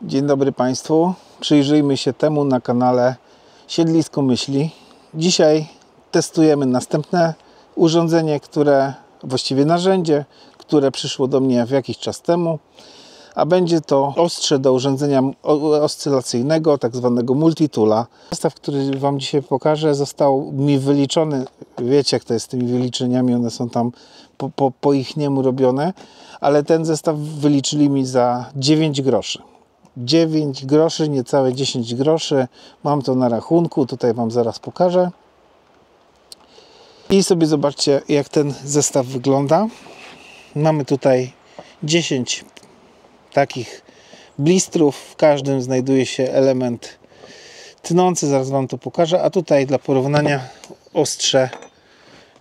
Dzień dobry Państwu. Przyjrzyjmy się temu na kanale Siedlisko Myśli. Dzisiaj testujemy następne urządzenie, właściwie narzędzie, które przyszło do mnie jakiś czas temu, a będzie to ostrze do urządzenia oscylacyjnego, tak zwanego multitoola. Zestaw, który Wam dzisiaj pokażę, został mi wyliczony. Wiecie, jak to jest z tymi wyliczeniami, one są tam po ich niemu robione, ale ten zestaw wyliczyli mi za 9 groszy. 9 groszy, niecałe 10 groszy. Mam to na rachunku, tutaj Wam zaraz pokażę. I sobie zobaczcie, jak ten zestaw wygląda. Mamy tutaj 10 takich blistrów. W każdym znajduje się element tnący, zaraz Wam to pokażę. A tutaj dla porównania ostrze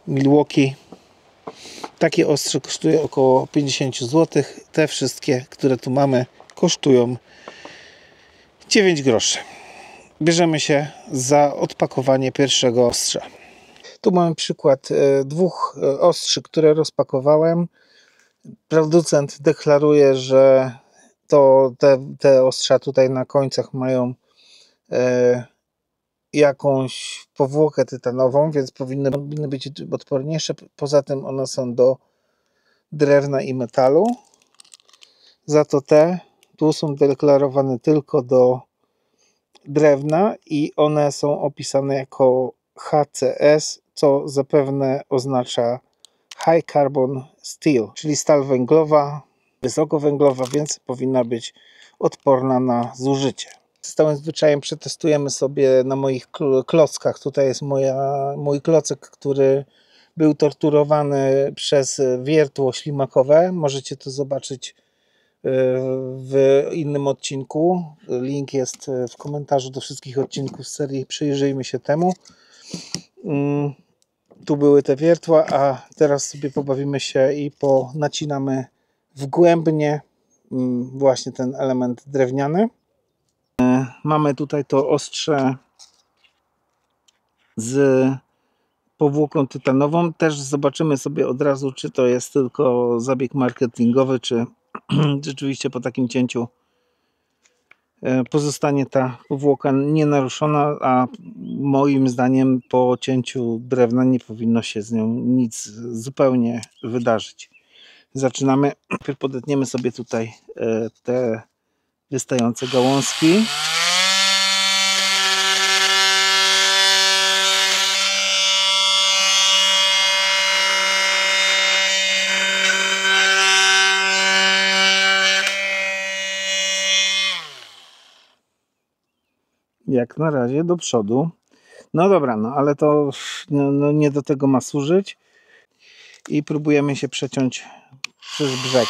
Milwaukee. Takie ostrze kosztuje około 50 zł. Te wszystkie, które tu mamy, kosztują 9 groszy. Bierzemy się za odpakowanie pierwszego ostrza. Tu mamy przykład dwóch ostrzy, które rozpakowałem. Producent deklaruje, że te ostrza tutaj na końcach mają jakąś powłokę tytanową, więc powinny być odporniejsze. Poza tym one są do drewna i metalu. Za to te tu są deklarowane tylko do drewna i one są opisane jako HCS, co zapewne oznacza High Carbon Steel, czyli stal węglowa, wysokowęglowa, więc powinna być odporna na zużycie. Stałym zwyczajem przetestujemy sobie na moich klockach. Tutaj jest mój klocek, który był torturowany przez wiertło ślimakowe. Możecie to zobaczyć w innym odcinku. Link jest w komentarzu do wszystkich odcinków z serii Przyjrzyjmy się temu. Tu były te wiertła, a teraz sobie pobawimy się i nacinamy wgłębnie właśnie ten element drewniany. Mamy tutaj to ostrze z powłoką tytanową. Też zobaczymy sobie od razu, czy to jest tylko zabieg marketingowy, czy rzeczywiście po takim cięciu pozostanie ta powłoka nienaruszona, a moim zdaniem po cięciu drewna nie powinno się z nią nic zupełnie wydarzyć. Zaczynamy. Najpierw podetniemy sobie tutaj te wystające gałązki. Jak na razie do przodu. No dobra, ale to nie do tego ma służyć. I próbujemy się przeciąć przez brzeg.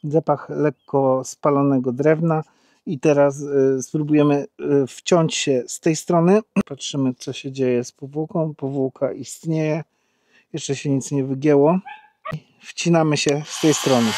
Zapach lekko spalonego drewna i teraz spróbujemy wciąć się z tej strony. Patrzymy, co się dzieje z powłoką. Powłoka istnieje, jeszcze się nic nie wygięło. Wcinamy się z tej strony.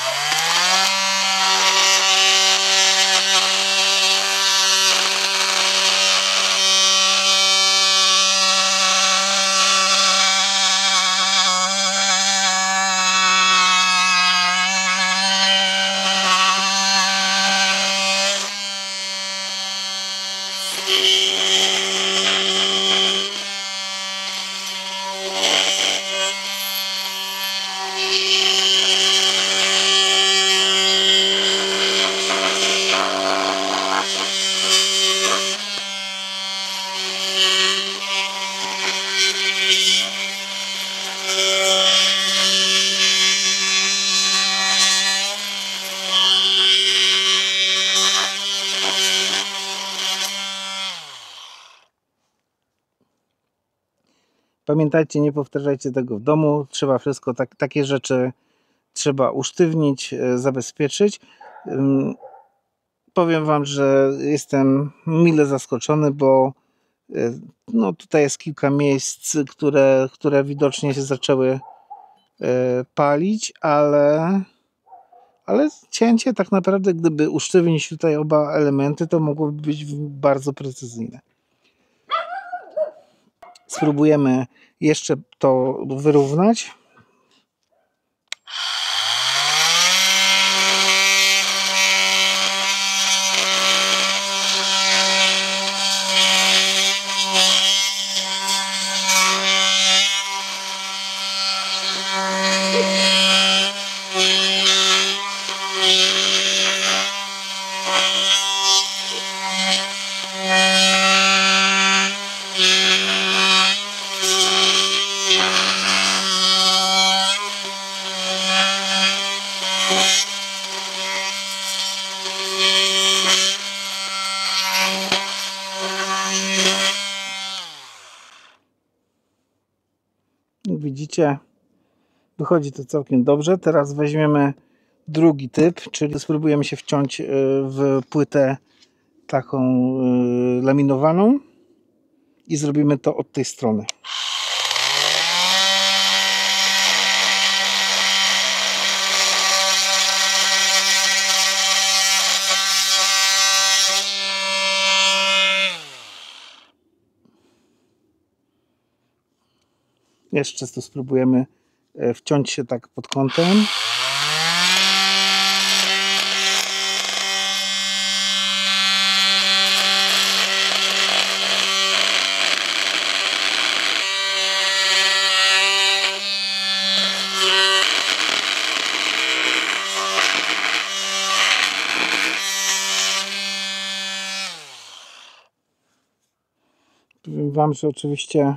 Pamiętajcie, nie powtarzajcie tego w domu. Trzeba wszystko, takie rzeczy trzeba usztywnić, zabezpieczyć. Powiem Wam, że jestem mile zaskoczony, bo tutaj jest kilka miejsc, które widocznie się zaczęły palić, ale cięcie tak naprawdę, gdyby usztywnić tutaj oba elementy, to mogłoby być bardzo precyzyjne. Spróbujemy jeszcze to wyrównać. Widzicie, wychodzi to całkiem dobrze. Teraz weźmiemy drugi typ, czyli spróbujemy się wciąć w płytę taką laminowaną i zrobimy to od tej strony. Jeszcze tu spróbujemy wciąć się tak pod kątem. Powiem wam, że oczywiście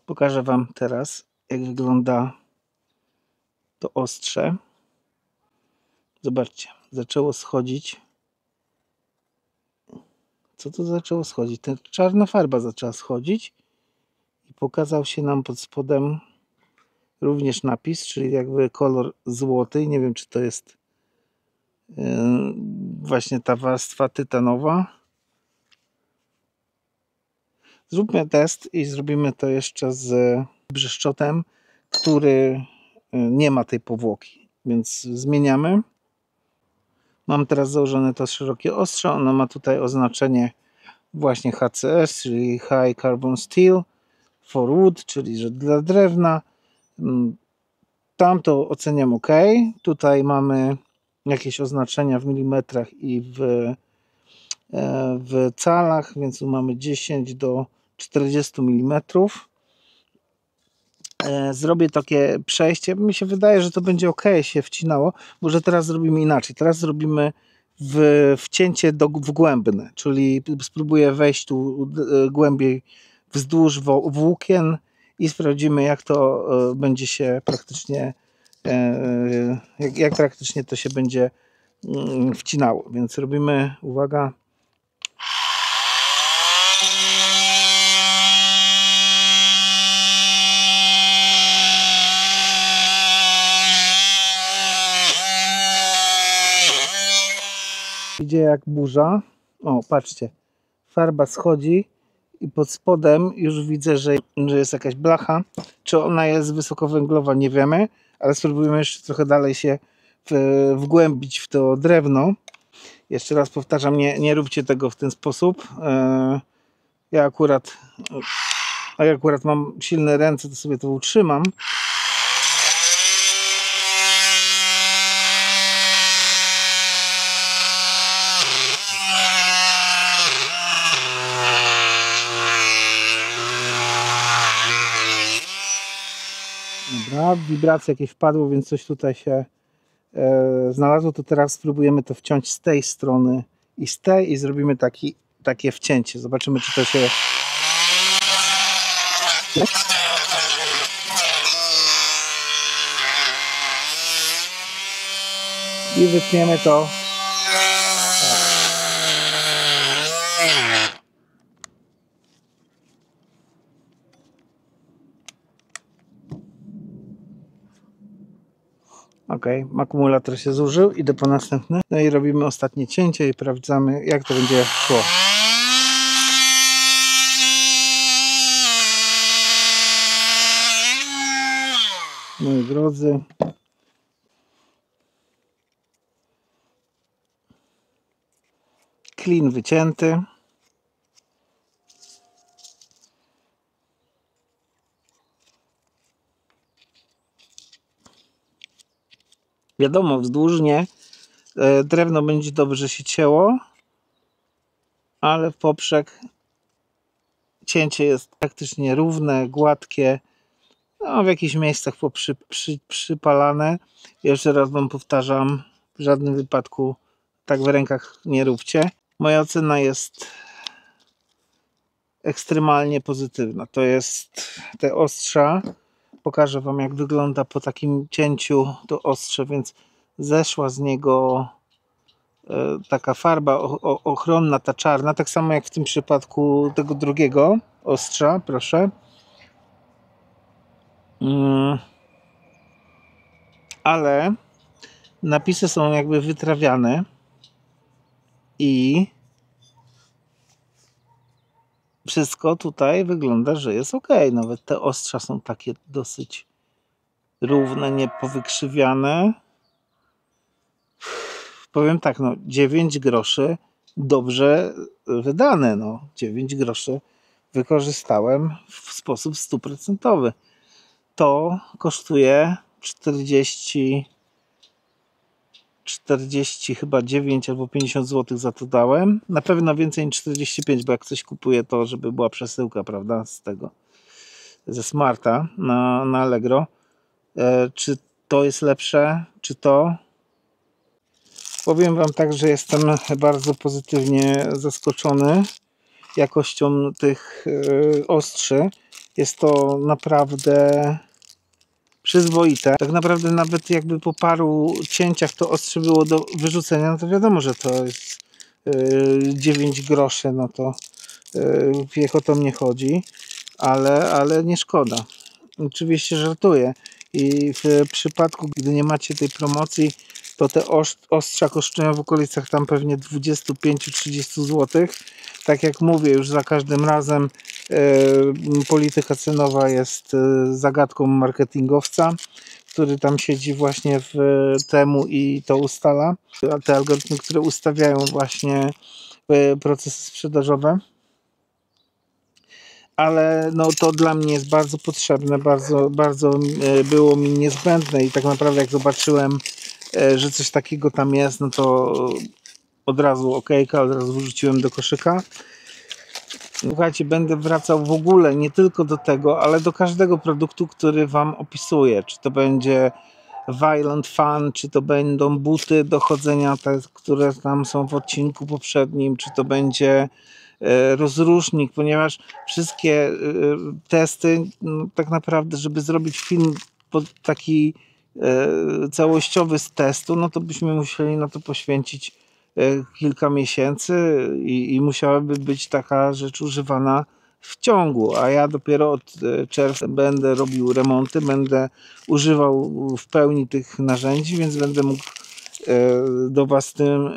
pokażę wam teraz, jak wygląda to ostrze. Zobaczcie, zaczęło schodzić. Co to zaczęło schodzić? Ta czarna farba zaczęła schodzić i pokazał się nam pod spodem również napis, czyli jakby kolor złoty. Nie wiem, czy to jest właśnie ta warstwa tytanowa. Zróbmy test i zrobimy to jeszcze z brzeszczotem, który nie ma tej powłoki, więc zmieniamy. Mam teraz założone to szerokie ostrze, ono ma tutaj oznaczenie właśnie HCS, czyli High Carbon Steel for Wood, czyli że dla drewna. Tam to oceniam ok. Tutaj mamy jakieś oznaczenia w milimetrach i w calach, więc tu mamy 10 do 40 mm. Zrobię takie przejście. Mi się wydaje, że to będzie ok się wcinało. Może teraz zrobimy inaczej. Teraz zrobimy wcięcie wgłębne, czyli spróbuję wejść tu głębiej wzdłuż włókien i sprawdzimy, jak to będzie się praktycznie, jak praktycznie to się będzie wcinało. Więc robimy, uwaga. Idzie jak burza. O, patrzcie, farba schodzi i pod spodem już widzę, że jest jakaś blacha. Czy ona jest wysokowęglowa, nie wiemy, ale spróbujemy jeszcze trochę dalej się wgłębić w to drewno. Jeszcze raz powtarzam, nie róbcie tego w ten sposób. Ja akurat mam silne ręce, to sobie to utrzymam. Dobra, wibracje jakieś wpadło, więc coś tutaj się znalazło. To teraz spróbujemy to wciąć z tej strony i z tej i zrobimy takie wcięcie. Zobaczymy, czy to się... I wytniemy to. Ok, akumulator się zużył, idę po następny. No i robimy ostatnie cięcie i sprawdzamy, jak to będzie szło. Moi drodzy, klin wycięty. Wiadomo, wzdłużnie drewno będzie dobrze się cięło, ale w poprzek cięcie jest praktycznie równe, gładkie, no w jakichś miejscach przypalane. Jeszcze raz wam powtarzam, w żadnym wypadku tak w rękach nie róbcie. Moja ocena jest ekstremalnie pozytywna. To jest te ostrza. Pokażę wam, jak wygląda po takim cięciu to ostrze, więc zeszła z niego taka farba ochronna, ta czarna, tak samo jak w tym przypadku tego drugiego ostrza, proszę. Ale napisy są jakby wytrawiane i wszystko tutaj wygląda, że jest ok. Nawet te ostrza są takie dosyć równe, nie powykrzywiane. Powiem tak, no 9 groszy dobrze wydane. No 9 groszy wykorzystałem w sposób 100%. To kosztuje 40 chyba 9 albo 50 zł za to dałem. Na pewno więcej niż 45, bo jak coś kupuję, to żeby była przesyłka, prawda, z tego, ze Smarta na Allegro. Czy to jest lepsze, czy to? Powiem wam tak, że jestem bardzo pozytywnie zaskoczony jakością tych ostrzy. Jest to naprawdę przyzwoite. Tak naprawdę nawet jakby po paru cięciach to ostrze było do wyrzucenia, no to wiadomo, że to jest 9 groszy, no to wiech o to mnie chodzi, ale nie szkoda. Oczywiście żartuję. I w przypadku, gdy nie macie tej promocji, to te ostrza kosztują w okolicach tam pewnie 25-30 zł. Tak jak mówię, już za każdym razem polityka cenowa jest zagadką marketingowca, który tam siedzi właśnie w temu i to ustala. Te algorytmy, które ustawiają właśnie procesy sprzedażowe. Ale no, to dla mnie jest bardzo potrzebne, bardzo było mi niezbędne i tak naprawdę jak zobaczyłem, że coś takiego tam jest, no to od razu okejka, od razu wrzuciłem do koszyka. Słuchajcie, będę wracał w ogóle nie tylko do tego, ale do każdego produktu, który wam opisuję. Czy to będzie Violent Fun, czy to będą buty do chodzenia, te, które tam są w odcinku poprzednim, czy to będzie rozrusznik, ponieważ wszystkie testy, no, tak naprawdę, żeby zrobić film taki całościowy z testu, no to byśmy musieli na to poświęcić kilka miesięcy i musiałaby być taka rzecz używana w ciągu, a ja dopiero od czerwca będę robił remonty, będę używał w pełni tych narzędzi, więc będę mógł do was z tym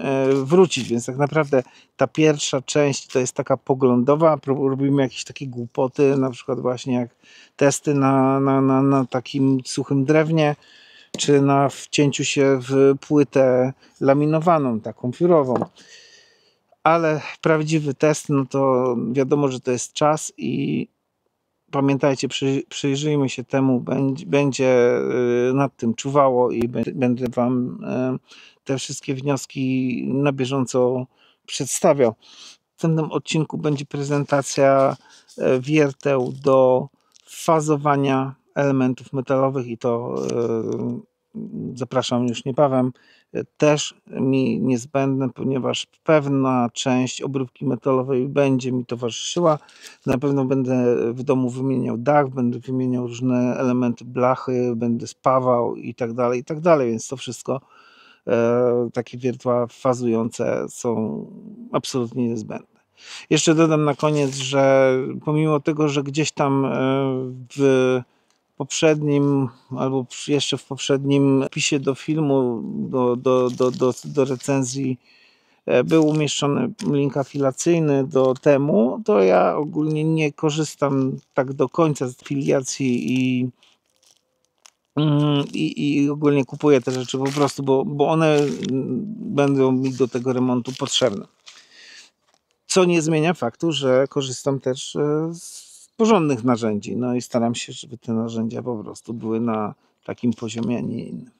wrócić, więc tak naprawdę ta pierwsza część to jest taka poglądowa, robimy jakieś takie głupoty, na przykład właśnie jak testy na takim suchym drewnie, czy na wcięciu się w płytę laminowaną, taką piórową. Ale prawdziwy test, no to wiadomo, że to jest czas i pamiętajcie, przyjrzyjmy się temu, będzie nad tym czuwało i będę wam te wszystkie wnioski na bieżąco przedstawiał. W następnym odcinku będzie prezentacja wierteł do fazowania elementów metalowych i to zapraszam już niebawem. Też mi niezbędne, ponieważ pewna część obróbki metalowej będzie mi towarzyszyła. Na pewno będę w domu wymieniał dach, będę wymieniał różne elementy blachy, będę spawał i tak dalej, więc to wszystko takie wiertła fazujące są absolutnie niezbędne. Jeszcze dodam na koniec, że pomimo tego, że gdzieś tam w poprzednim, albo jeszcze w poprzednim wpisie do filmu, do recenzji był umieszczony link afilacyjny do temu, to ja ogólnie nie korzystam tak do końca z afiliacji i ogólnie kupuję te rzeczy po prostu, bo one będą mi do tego remontu potrzebne. Co nie zmienia faktu, że korzystam też z porządnych narzędzi, no i staram się, żeby te narzędzia po prostu były na takim poziomie, a nie innym.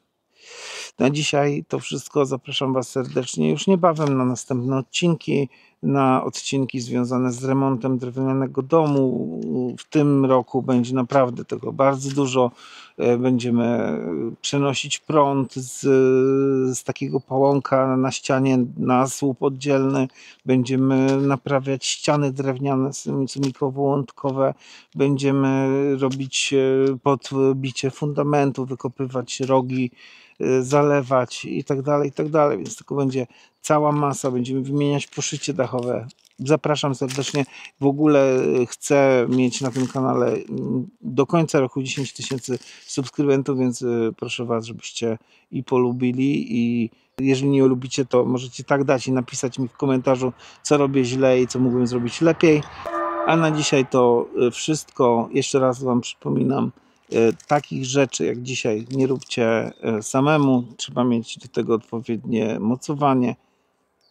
Na dzisiaj to wszystko. Zapraszam Was serdecznie już niebawem na następne odcinki, na odcinki związane z remontem drewnianego domu. W tym roku będzie naprawdę tego bardzo dużo. Będziemy przenosić prąd z takiego pałąka na ścianie na słup oddzielny. Będziemy naprawiać ściany drewniane mikrowołątkowe. Będziemy robić podbicie fundamentu, wykopywać rogi, zalewać i tak dalej, więc tylko będzie cała masa, będziemy wymieniać poszycie dachowe. Zapraszam serdecznie. W ogóle chcę mieć na tym kanale do końca roku 10 000 subskrybentów, więc proszę Was, żebyście i polubili, i jeżeli nie lubicie, to możecie tak dać i napisać mi w komentarzu, co robię źle i co mógłbym zrobić lepiej. A na dzisiaj to wszystko. Jeszcze raz Wam przypominam, takich rzeczy jak dzisiaj nie róbcie samemu. Trzeba mieć do tego odpowiednie mocowanie.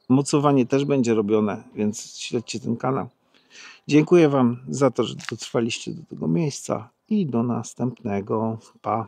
Mocowanie też będzie robione, więc śledźcie ten kanał. Dziękuję Wam za to, że dotrwaliście do tego miejsca i do następnego. Pa!